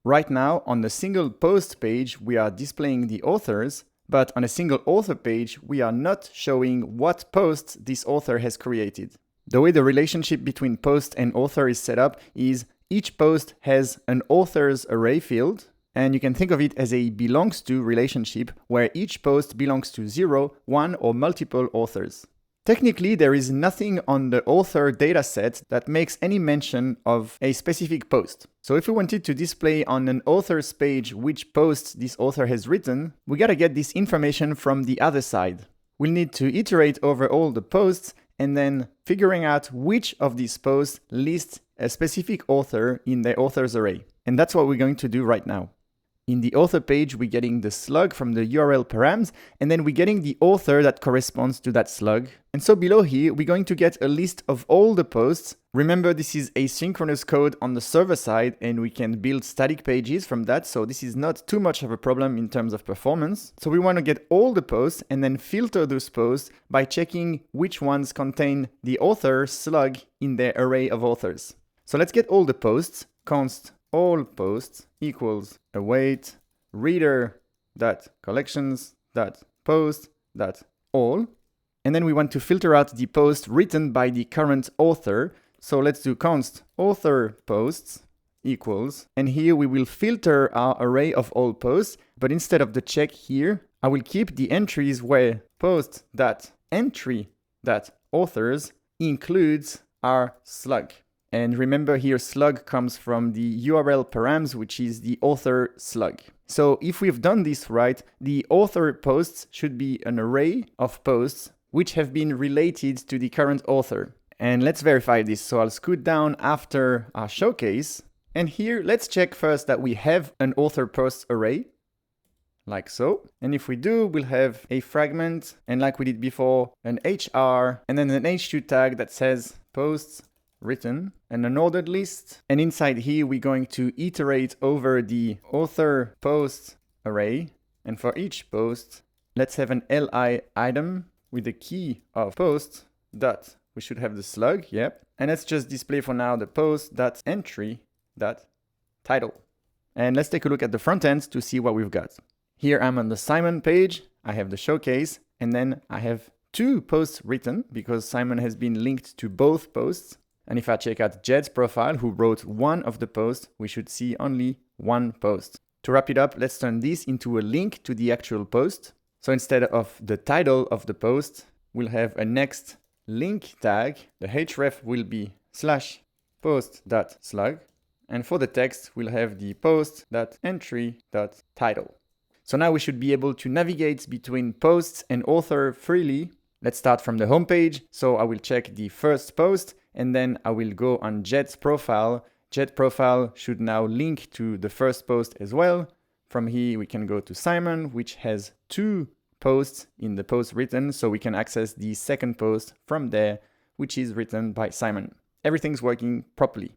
Right now, on the single post page, we are displaying the authors, but on a single author page, we are not showing what posts this author has created. The way the relationship between post and author is set up is each post has an authors array field, and you can think of it as a belongs to relationship where each post belongs to 0, 1, or multiple authors. Technically, there is nothing on the author dataset that makes any mention of a specific post. So if we wanted to display on an author's page which posts this author has written, we gotta get this information from the other side. We'll need to iterate over all the posts and then figuring out which of these posts lists a specific author in the authors array. And that's what we're going to do right now. In the author page, we're getting the slug from the URL params, and then we're getting the author that corresponds to that slug. And so below here, we're going to get a list of all the posts. Remember, this is asynchronous code on the server side, and we can build static pages from that, so this is not too much of a problem in terms of performance. So we want to get all the posts and then filter those posts by checking which ones contain the author slug in their array of authors. So let's get all the posts. Const all posts equals await reader dot collections dot post dot all, and then we want to filter out the post written by the current author. So let's do const author posts equals, and here we will filter our array of all posts, but instead of the check here, I will keep the entries where post dot entry dot authors includes our slug. And remember here, slug comes from the URL params, which is the author slug. So if we've done this right, the author posts should be an array of posts which have been related to the current author. And let's verify this. So I'll scoot down after our showcase. And here, let's check first that we have an author posts array, like so. And if we do, we'll have a fragment, and like we did before, an HR, and then an h2 tag that says posts written, and an ordered list. And inside here, we're going to iterate over the author post array. And for each post, let's have an li item with the key of post dot, we should have the slug, yep. And let's just display for now the post dot entry dot title. And let's take a look at the front end to see what we've got. Here I'm on the Simon page, I have the showcase, and then I have 2 posts written because Simon has been linked to both posts. And if I check out Jed's profile, who wrote one of the posts, we should see only 1 post. To wrap it up, let's turn this into a link to the actual post. So instead of the title of the post, we'll have a next link tag. The href will be /post.slug. And for the text, we'll have the post.entry.title. So now we should be able to navigate between posts and author freely. Let's start from the home page. So I will check the first post, and then I will go on Jed's profile. Jed profile should now link to the first post as well. From here, we can go to Simon, which has 2 posts in the post written, so we can access the second post from there, which is written by Simon. Everything's working properly.